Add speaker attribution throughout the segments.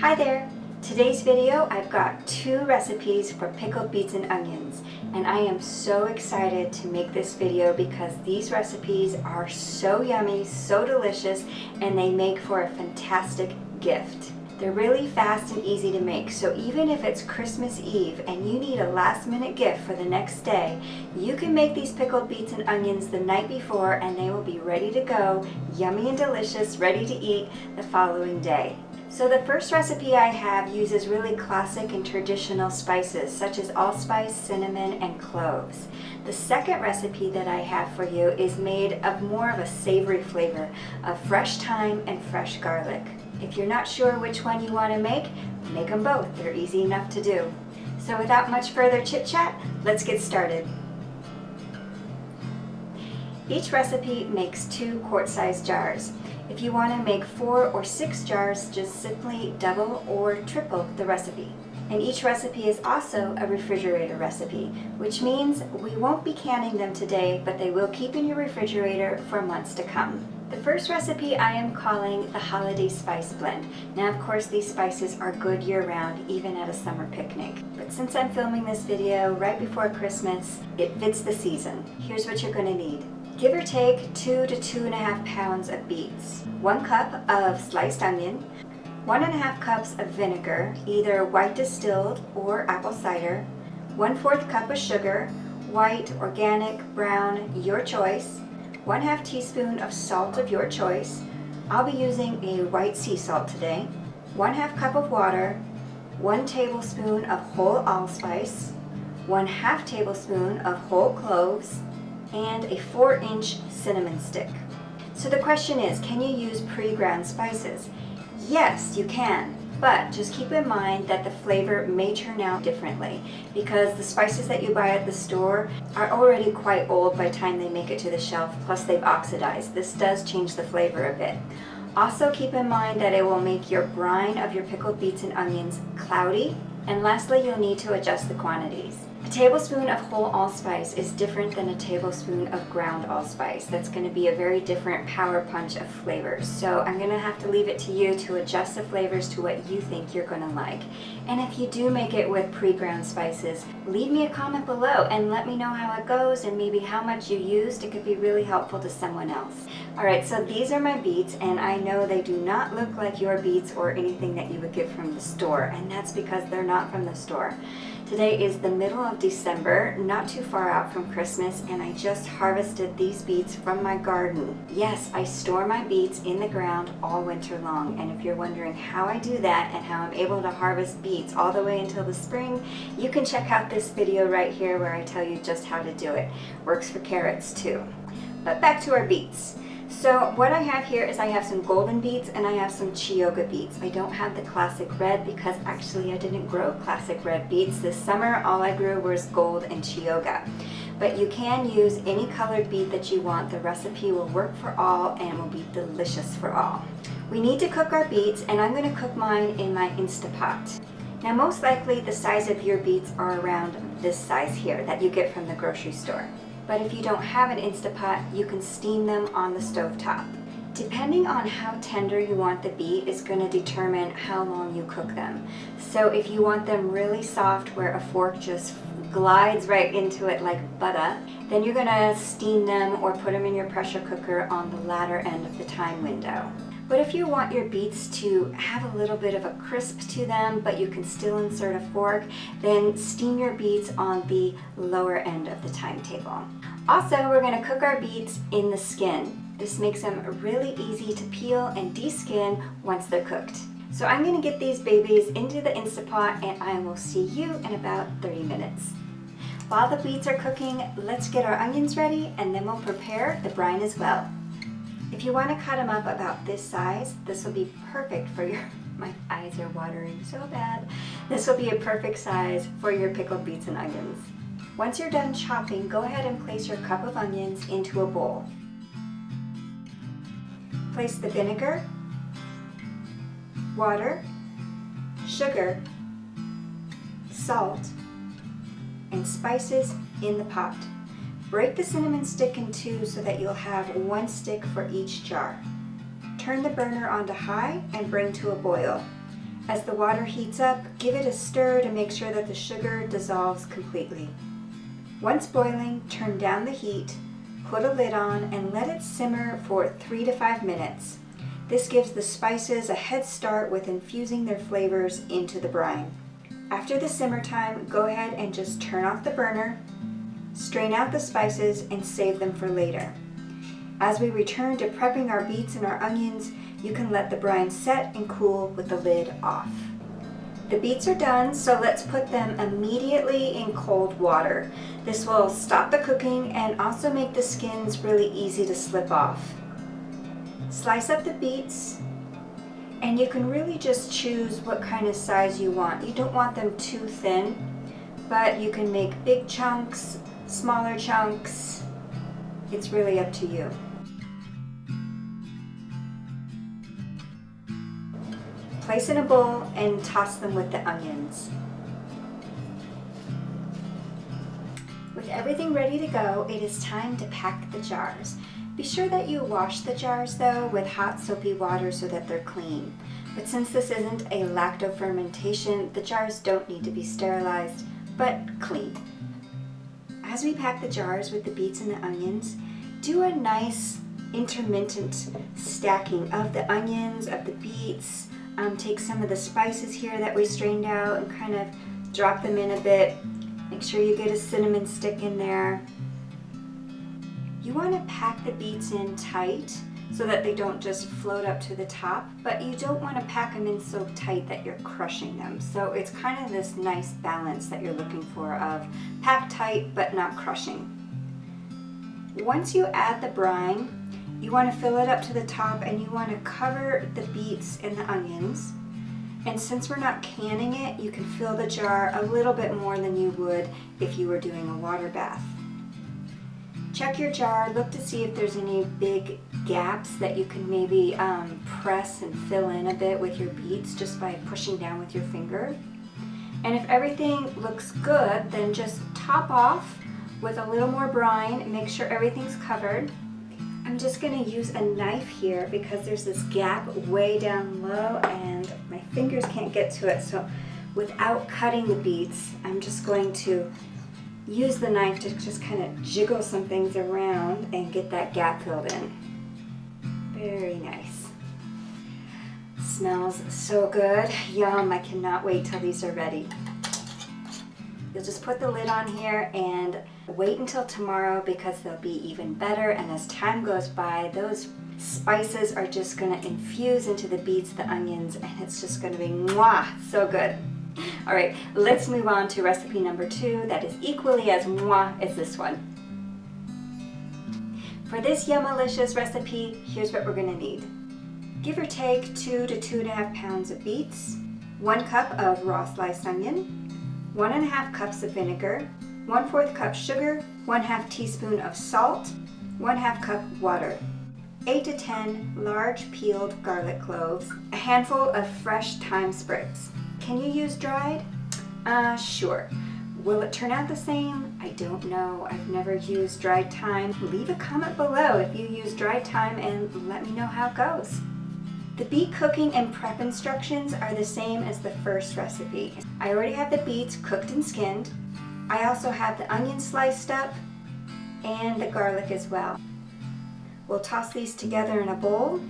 Speaker 1: Hi there! Today's video I've got 2 recipes for pickled beets and onions, and I am so excited to make this video because these recipes are so yummy, so delicious, and they make for a fantastic gift. They're really fast and easy to make, so even if it's Christmas Eve and you need a last-minute gift for the next day, you can make these pickled beets and onions the night before and they will be ready to go, yummy and delicious, ready to eat the following day. So the first recipe I have uses really classic and traditional spices such as allspice, cinnamon, and cloves. The second recipe that I have for you is made of more of a savory flavor of fresh thyme and fresh garlic. If you're not sure which one you want to make them both. They're easy enough to do. So without much further chit chat, let's get started. Each recipe makes 2 quart-sized jars. If you want to make 4 or 6 jars, just simply double or triple the recipe. And each recipe is also a refrigerator recipe, which means we won't be canning them today, but they will keep in your refrigerator for months to come. The first recipe I am calling the Holiday Spice Blend. Now of course these spices are good year-round, even at a summer picnic. But since I'm filming this video right before Christmas, it fits the season. Here's what you're going to need. Give or take 2 to 2.5 pounds of beets, 1 cup of sliced onion, 1.5 cups of vinegar, either white distilled or apple cider, 1/4 cup of sugar, white, organic, brown, your choice, 1/2 teaspoon of salt of your choice. I'll be using a white sea salt today, 1/2 cup of water, 1 tablespoon of whole allspice, 1/2 tablespoon of whole cloves, and a 4-inch cinnamon stick. So the question is, can you use pre-ground spices? Yes, you can, but just keep in mind that the flavor may turn out differently because the spices that you buy at the store are already quite old by the time they make it to the shelf, plus they've oxidized. This does change the flavor a bit. Also keep in mind that it will make your brine of your pickled beets and onions cloudy. And lastly, you'll need to adjust the quantities. A tablespoon of whole allspice is different than a tablespoon of ground allspice. That's going to be a very different power punch of flavors. So I'm going to have to leave it to you to adjust the flavors to what you think you're going to like. And if you do make it with pre-ground spices, leave me a comment below and let me know how it goes and maybe how much you used. It could be really helpful to someone else. Alright, so these are my beets, and I know they do not look like your beets or anything that you would get from the store, and that's because they're not from the store. Today is the middle of December, not too far out from Christmas, and I just harvested these beets from my garden. Yes, I store my beets in the ground all winter long, and if you're wondering how I do that and how I'm able to harvest beets all the way until the spring, you can check out this video right here where I tell you just how to do it. Works for carrots too. But back to our beets. So what I have here is I have some golden beets and I have some Chioggia beets. I don't have the classic red because actually I didn't grow classic red beets. This summer all I grew was gold and Chioggia. But you can use any colored beet that you want. The recipe will work for all and will be delicious for all. We need to cook our beets, and I'm going to cook mine in my Instapot. Now most likely the size of your beets are around this size here that you get from the grocery store. But if you don't have an Instapot, you can steam them on the stovetop. Depending on how tender you want the beet is going to determine how long you cook them. So if you want them really soft where a fork just glides right into it like butter, then you're going to steam them or put them in your pressure cooker on the latter end of the time window. But if you want your beets to have a little bit of a crisp to them, but you can still insert a fork, then steam your beets on the lower end of the timetable. Also, we're going to cook our beets in the skin. This makes them really easy to peel and de-skin once they're cooked. So I'm going to get these babies into the Instapot and I will see you in about 30 minutes. While the beets are cooking, let's get our onions ready and then we'll prepare the brine as well. If you want to cut them up about this size, this will be perfect for your, my eyes are watering so bad. This will be a perfect size for your pickled beets and onions. Once you're done chopping, go ahead and place your cup of onions into a bowl. Place the vinegar, water, sugar, salt, and spices in the pot. Break the cinnamon stick in 2 so that you'll have 1 stick for each jar. Turn the burner onto high and bring to a boil. As the water heats up, give it a stir to make sure that the sugar dissolves completely. Once boiling, turn down the heat, put a lid on, and let it simmer for 3 to 5 minutes. This gives the spices a head start with infusing their flavors into the brine. After the simmer time, go ahead and just turn off the burner, strain out the spices, and save them for later. As we return to prepping our beets and our onions, you can let the brine set and cool with the lid off. The beets are done, so let's put them immediately in cold water. This will stop the cooking and also make the skins really easy to slip off. Slice up the beets, and you can really just choose what kind of size you want. You don't want them too thin, but you can make big chunks, smaller chunks. It's really up to you. Place in a bowl and toss them with the onions. With everything ready to go, it is time to pack the jars. Be sure that you wash the jars though with hot soapy water so that they're clean. But since this isn't a lacto-fermentation, the jars don't need to be sterilized, but clean. As we pack the jars with the beets and the onions, do a nice intermittent stacking of the onions, of the beets. Take some of the spices here that we strained out and kind of drop them in a bit. Make sure you get a cinnamon stick in there. You want to pack the beets in tight so that they don't just float up to the top, but you don't want to pack them in so tight that you're crushing them. So it's kind of this nice balance that you're looking for of pack tight but not crushing. Once you add the brine, you want to fill it up to the top and you want to cover the beets and the onions. And since we're not canning it, you can fill the jar a little bit more than you would if you were doing a water bath. Check your jar, look to see if there's any big gaps that you can maybe press and fill in a bit with your beets just by pushing down with your finger. And if everything looks good, then just top off with a little more brine and make sure everything's covered. I'm just going to use a knife here because there's this gap way down low and my fingers can't get to it. So without cutting the beets, I'm just going to use the knife to just kind of jiggle some things around and get that gap filled in. Very nice. Smells so good. Yum, I cannot wait till these are ready. You'll just put the lid on here and wait until tomorrow because they'll be even better, and as time goes by, those spices are just going to infuse into the beets, the onions, and it's just going to be mwah, so good. All right, let's move on to recipe number 2 that is equally as mwah as this one. For this Yummalicious recipe, here's what we're going to need. Give or take 2 to 2.5 pounds of beets, 1 cup of raw sliced onion, 1.5 cups of vinegar, 1/4 cup sugar, 1/2 teaspoon of salt, 1/2 cup water, 8 to 10 large peeled garlic cloves, a handful of fresh thyme sprigs. Can you use dried? Sure. Will it turn out the same? I don't know. I've never used dried thyme. Leave a comment below if you use dried thyme and let me know how it goes. The beet cooking and prep instructions are the same as the first recipe. I already have the beets cooked and skinned. I also have the onion sliced up and the garlic as well. We'll toss these together in a bowl.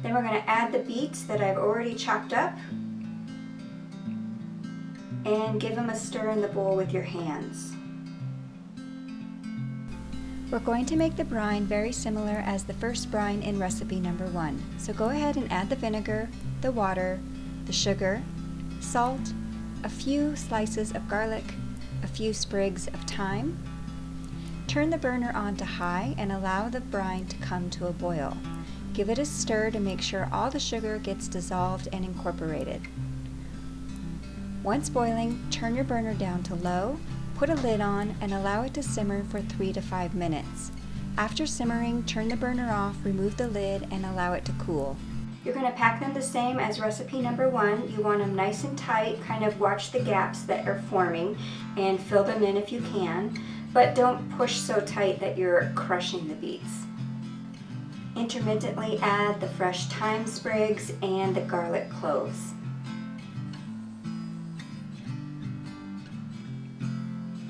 Speaker 1: Then we're going to add the beets that I've already chopped up and give them a stir in the bowl with your hands. We're going to make the brine very similar as the first brine in recipe number 1. So go ahead and add the vinegar, the water, the sugar, salt, a few slices of garlic, a few sprigs of thyme. Turn the burner on to high and allow the brine to come to a boil. Give it a stir to make sure all the sugar gets dissolved and incorporated. Once boiling, turn your burner down to low, put a lid on, and allow it to simmer for 3 to 5 minutes. After simmering, turn the burner off, remove the lid, and allow it to cool. You're going to pack them the same as recipe number 1. You want them nice and tight, kind of watch the gaps that are forming, and fill them in if you can, but don't push so tight that you're crushing the beets. Intermittently add the fresh thyme sprigs and the garlic cloves.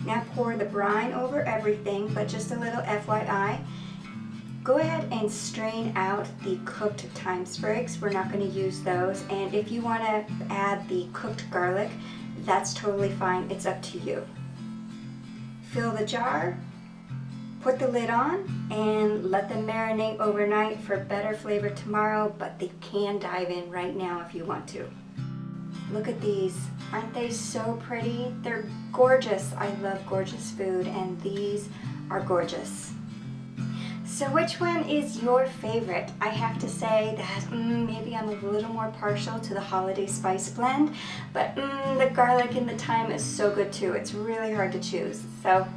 Speaker 1: Now pour the brine over everything, but just a little FYI, go ahead and strain out the cooked thyme sprigs. We're not going to use those. And if you want to add the cooked garlic, that's totally fine. It's up to you. Fill the jar, put the lid on, and let them marinate overnight for better flavor tomorrow, but they can dive in right now if you want to. Look at these. Aren't they so pretty? They're gorgeous. I love gorgeous food, and these are gorgeous. So which one is your favorite? I have to say that maybe I'm a little more partial to the holiday spice blend, but the garlic and the thyme is so good too. It's really hard to choose. So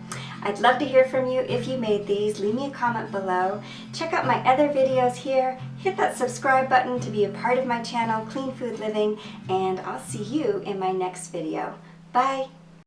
Speaker 1: I'd love to hear from you if you made these. Leave me a comment below. Check out my other videos here. Hit that subscribe button to be a part of my channel, Clean Food Living, and I'll see you in my next video. Bye!